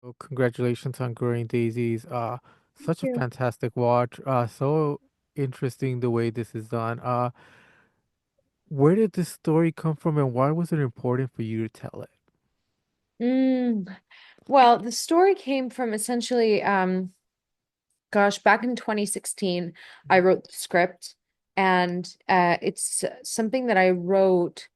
Well, congratulations on Growing Daisies. Thank Such a you. fantastic watch. So interesting the way this is done. Where did this story come from and why was it important for you to tell it? Mm, well, the story came from essentially, gosh, back in 2016, I wrote the script, and it's something that I wrote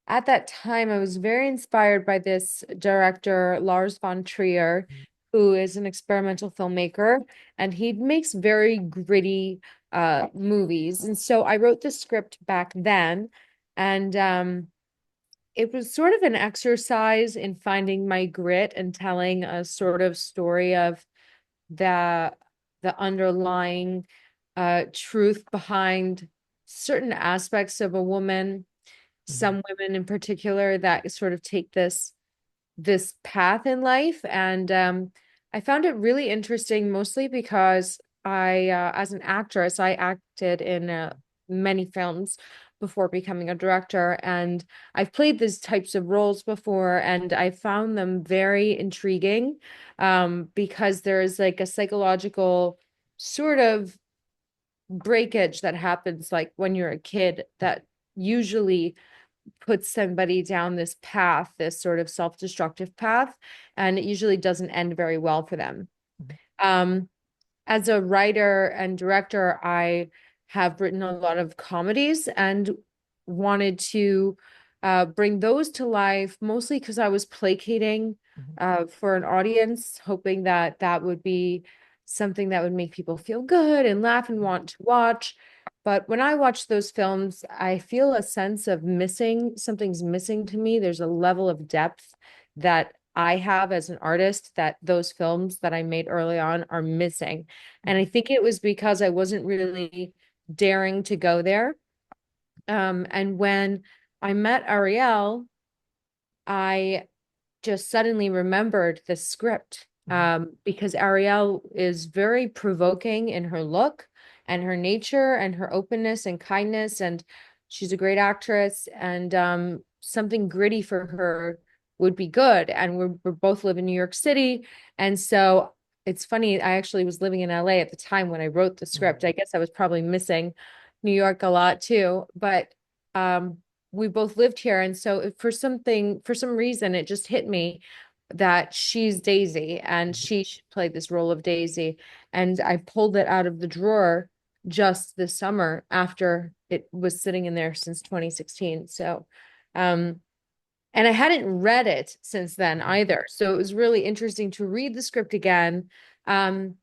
at that time. I was very inspired by this director, Lars von Trier, who is an experimental filmmaker, and he makes very gritty movies. And so I wrote the script back then, and it was sort of an exercise in finding my grit and telling a sort of story of the the underlying truth behind certain aspects of a woman, Mhm. some women in particular that sort of take this path in life. And I found it really interesting, mostly because as an actress, I acted in many films before becoming a director, and I've played these types of roles before, and I found them very intriguing, because there's like a psychological sort of breakage that happens like when you're a kid that usually puts somebody down this path, this sort of self-destructive path, and it usually doesn't end very well for them. Mhm. Um, as a writer and director, I have written a lot of comedies and wanted to bring those to life, mostly because I was placating Mhm. for an audience, hoping that that would be something that would make people feel good and laugh and want to watch. But when I watch those films, I feel a sense of missing. Something's missing to me. There's a level of depth that I have as an artist that those films that I made early on are missing. And I Mhm. think it was because I wasn't really daring to go there. And when I met Arielle, I just suddenly remembered the script, Mhm. because Arielle is very provoking in her look and her nature and her openness and kindness. And she's a great actress. And something gritty for her would be good. And we're both live in New York City. And so it's funny, I actually was living in LA at the time when I wrote the script. Mhm. I guess I was probably missing New York a lot too. But um, we both lived here. And so for some reason, it just hit me that she's Daisy and Mhm. she should play this role of Daisy. And I pulled it out of the drawer just this summer after it was sitting in there since 2016. So, um, and I hadn't read it since then Mhm. either. So it was really interesting to read the script again, and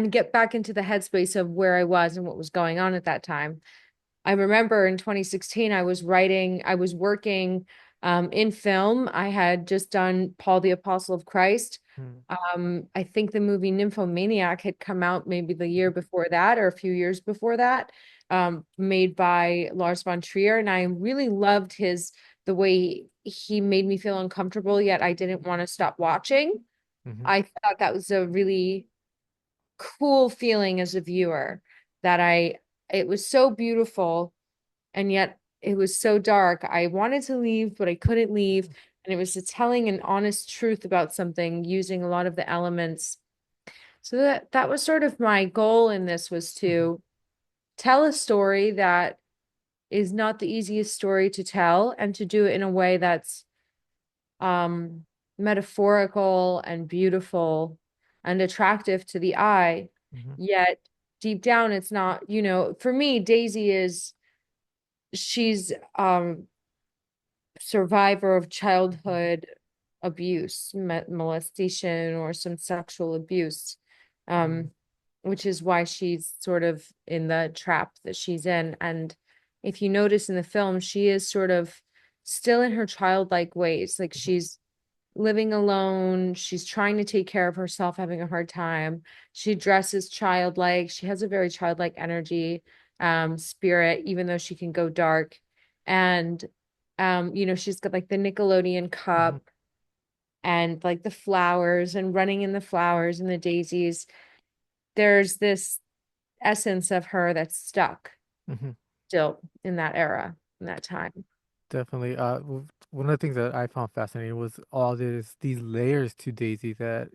get back into the headspace of where I was and what was going on at that time. I remember in 2016, I was working in film. I had just done Paul the Apostle of Christ. Mhm. I think the movie Nymphomaniac had come out maybe the year before that or a few years before that, made by Lars von Trier. And I really loved the way he made me feel uncomfortable, yet I didn't want to stop watching. Mhm. I thought that was a really cool feeling as a viewer that it was so beautiful and yet it was so dark. I wanted to leave, but I couldn't leave. And it was a telling an honest truth about something using a lot of the elements. So that was sort of my goal in this, was Mhm. to tell a story that is not the easiest story to tell and to do it in a way that's um metaphorical and beautiful and attractive to the eye. Mhm. Yet deep down it's not, for me, Daisy is she's survivor of Mhm. childhood abuse, molestation, or some sexual abuse, Mhm. um, which is why she's sort of in the trap that she's in. And if you notice in the film, she is sort of still in her childlike ways. Like Mhm. she's living alone, she's trying to take care of herself, having a hard time. She dresses childlike, she has a very childlike energy, spirit, even though she can go dark. And she's got like the Nickelodeon Mhm. cup and like the flowers and running in the flowers and the daisies. There's this essence of her that's stuck Mhm. still in that era, in that time. Definitely. one of the things that I found fascinating was all these layers to Daisy that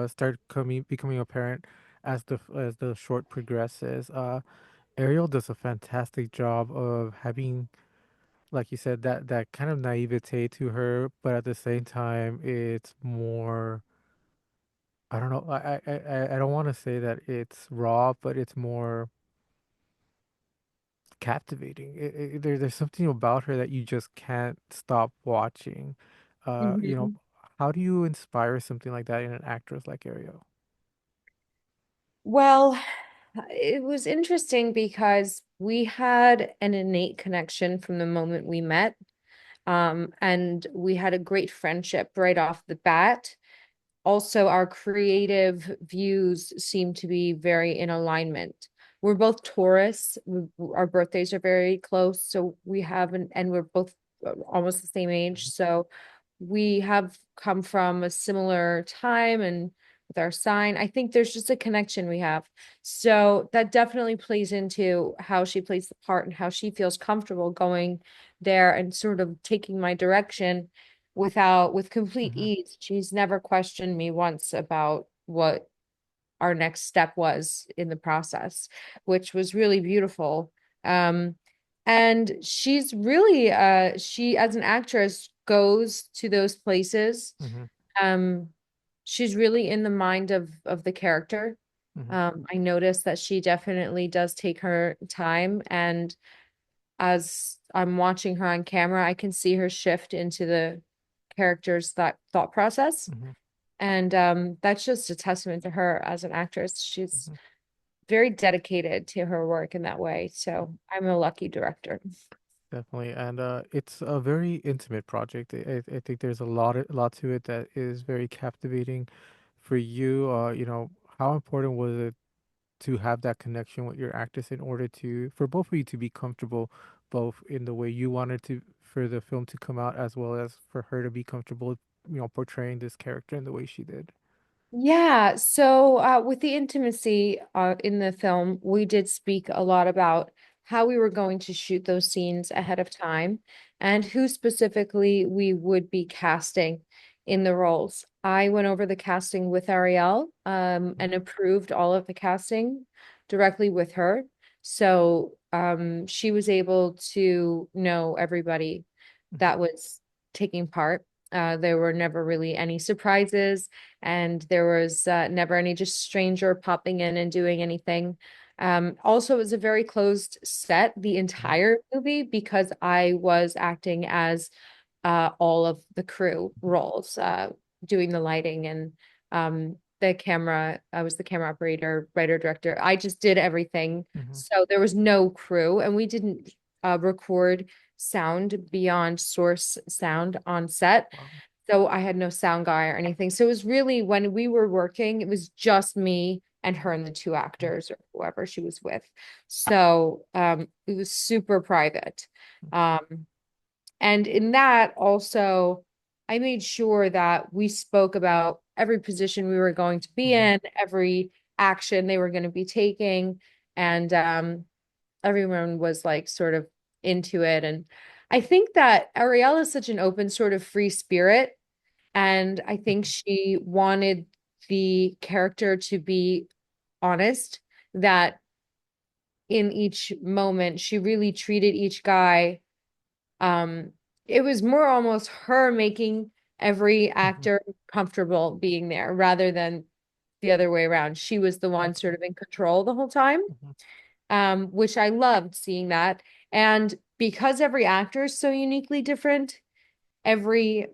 start coming becoming apparent as the short progresses. Ariel does a fantastic job of having, like you said, that kind of naivete to her, but at the same time, it's more. I don't know. I don't want to say that it's raw, but it's more captivating. There's something about her that you just can't stop watching. You know, Mhm. how do you inspire something like that in an actress like Ariel? Well, it was interesting because we had an innate connection from the moment we met. And we had a great friendship right off the bat. Also, our creative views seem to be very in alignment. We're both Taurus. Our birthdays are very close, so we have and we're both almost the same age. So we have come from a similar time and with our sign. I think there's just a connection we have. So that definitely plays into how she plays the part and how she feels comfortable going there and sort of taking my direction with complete Hmm. ease. She's never questioned me once about what our next step was in the process, which was really beautiful. Um, and she's really she as an actress goes to those places. Hmm. Um, she's really in the mind of the character. Hmm. I noticed that she definitely does take her time, and as I'm watching her on camera, I can see her shift into the character's thought process. Hmm. And that's just a testament to her as an actress. She's Hmm. very dedicated to her work in that way. So I'm a lucky director. Definitely, and it's a very intimate project. I think there's a lot to it that is very captivating for you. You know, how important was it to have that connection with your actress in order to for both of you to be comfortable, both in the way you wanted to for the film to come out, as well as for her to be comfortable, you know, portraying this character in the way she did. Yeah, so with the intimacy in the film, we did speak a lot about how we were going to shoot those scenes ahead of time and who specifically we would be casting in the roles. I went over the casting with Arielle and Mhm. approved all of the casting directly with her. So she was able to know everybody Mhm. that was taking part. There were never really any surprises and there was never any just stranger popping in and doing anything. Also, it was a very closed set the Mhm. entire movie because I was acting as all of the crew roles, doing the lighting and the camera. I was the camera operator, writer, director. I just did everything. Mhm. So there was no crew, and we didn't record sound beyond source sound on set. Wow. So I had no sound guy or anything. So it was really when we were working, it was just me and her and the two Mhm. actors or whoever she was with. So it was super private. Um, and in that also, I made sure that we spoke about every position we were going to be Mhm. in, every action they were going to be taking, and everyone was like sort of into it. And I think that Arielle is such an open, sort of free spirit and I think Mhm. she wanted the character to be honest, that in each moment, she really treated each guy. Um, it was more almost her making every Mhm. actor comfortable being there rather than the other way around. She was the one sort Okay. of in control the whole time, Mhm. which I loved seeing that. And because every actor is so uniquely different, every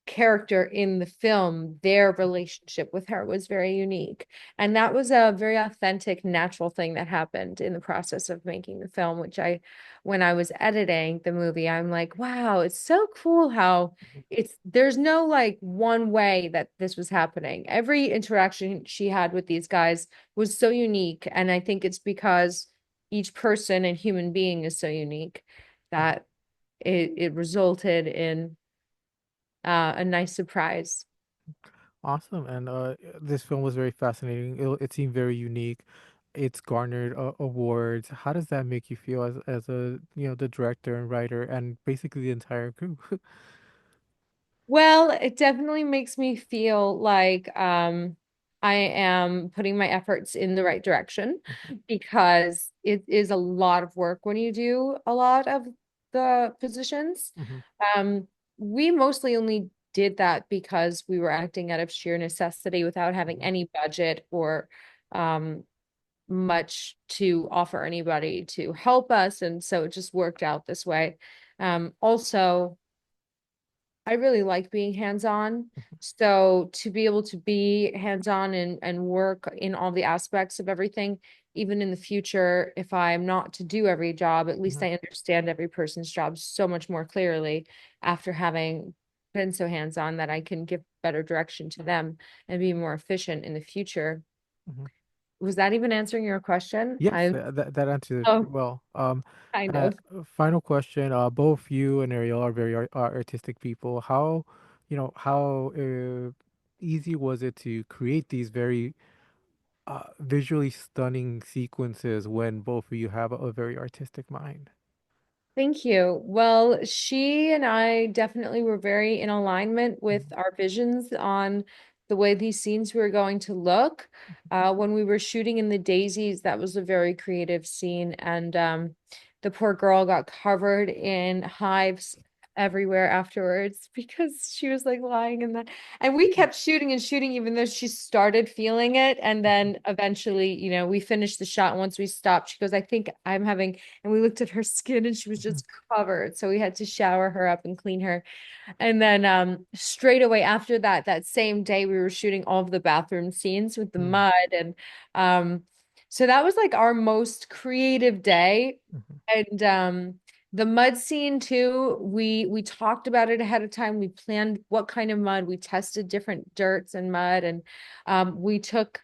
character in the film, their relationship with her was very unique. And that was a very authentic, natural thing that happened in the process of making the film, which when I was editing the movie, I'm like, wow, it's so cool how Mhm. there's no like one way that this was happening. Every interaction she had with these guys was so unique. And I think it's because each person and human being is so unique Mhm. that it resulted in a nice surprise. Awesome. And this film was very fascinating. It seemed very unique. it's garnered awards. How does that make you feel as a, the director and writer and basically the entire crew? Well, it definitely makes me feel like I am putting my efforts in the right direction because it is a lot of work when you do a lot of the positions. Hmm. Um, we mostly only did that because we were acting out of sheer necessity without having Hmm. any budget or um, much to offer anybody to help us. And so it just worked out this way. Also, I really like being hands-on. So to be able to be hands-on and work in all the aspects of everything, even in the future, if I'm not to do every job, at least Hmm. I understand every person's job so much more clearly after having been so hands-on that I can give better direction to them and be more efficient in the future. Hmm. Was that even answering your question? Yes, I that answers oh, well. kind of. Final question. Both you and Ariel are very artistic people. How easy was it to create these very visually stunning sequences when both of you have a very artistic mind? Thank you. Well, she and I definitely were very in alignment with our visions on the way these scenes were going to look. When we were shooting in the Daisies, that was a very creative scene, and the poor girl got covered in hives everywhere afterwards because she was like lying in that. And we kept shooting and shooting, even though she started feeling it. And then eventually, we finished the shot. And once we stopped, she goes, I think I'm having and we looked at her skin and she was Mhm. just covered. So we had to shower her up and clean her. And then straight away after that, that same day, we were shooting all of the bathroom scenes with the Mhm. mud. And so that was like our most creative day. Mhm. And the mud scene too, we talked about it ahead of time. We planned what kind of mud. We tested different dirts and mud, and we took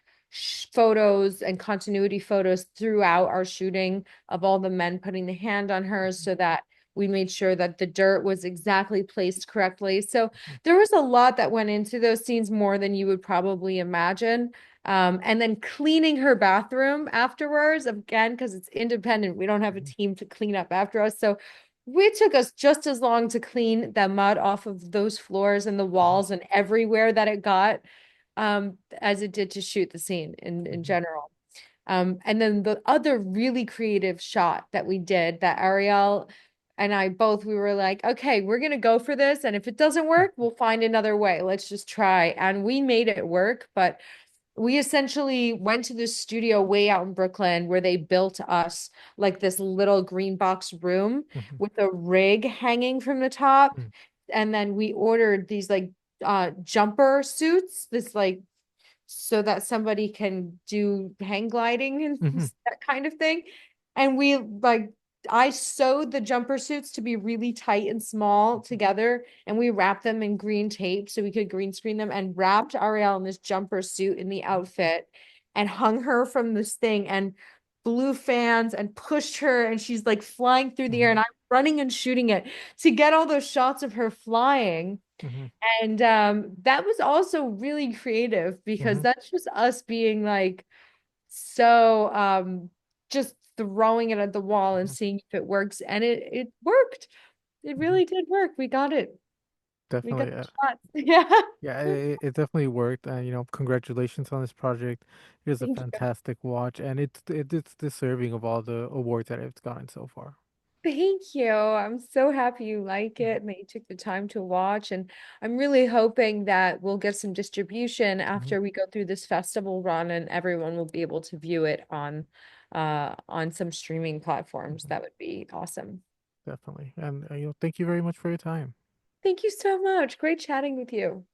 photos and continuity photos throughout our shooting of all the men putting the hand on hers so that we made sure that the dirt was exactly placed correctly. So there was a lot that went into those scenes, more than you would probably imagine. And then cleaning her bathroom afterwards, again, because it's independent. We don't have a Mhm. team to clean up after us. So it took us just as long to clean the mud off of those floors and the Mhm. walls and everywhere that it got, as it did to shoot the scene in Mhm. general. And then the other really creative shot that we did that Arielle and I both, we were like, okay, we're gonna go for this. And if it doesn't work, we'll find another way. Let's just try. And we made it work, but we essentially went to this studio way out in Brooklyn where they built us like this little green box room Mhm. with a rig hanging from the top. Mhm. And then we ordered these like jumper suits, this like so that somebody can do hang gliding and Mhm. that kind of thing. And we like I sewed the jumper suits to be really tight and small Mhm. together, and we wrapped them in green tape so we could green screen them and wrapped Arielle in this jumper suit in the outfit and hung her from this thing and blew fans and pushed her and she's like flying through the air Mhm. and I'm running and shooting it to get all those shots of her flying. Mhm. And that was also really creative because Mhm. that's just us being like so just throwing it at the wall and Mhm. seeing if it works. And it worked. It Mhm. really did work. We got it. We got Definitely. the shot. Yeah. Yeah, it definitely worked. Congratulations on this project. It was a Thank you. fantastic watch, and it's deserving of all the awards that it's gotten so far. Thank you. I'm so happy you like Mhm. it and that you took the time to watch. And I'm really hoping that we'll get some distribution Mhm. after we go through this festival run and everyone will be able to view it on some streaming platforms. Mhm. That would be awesome. Definitely. And thank you very much for your time. Thank you so much. Great chatting with you.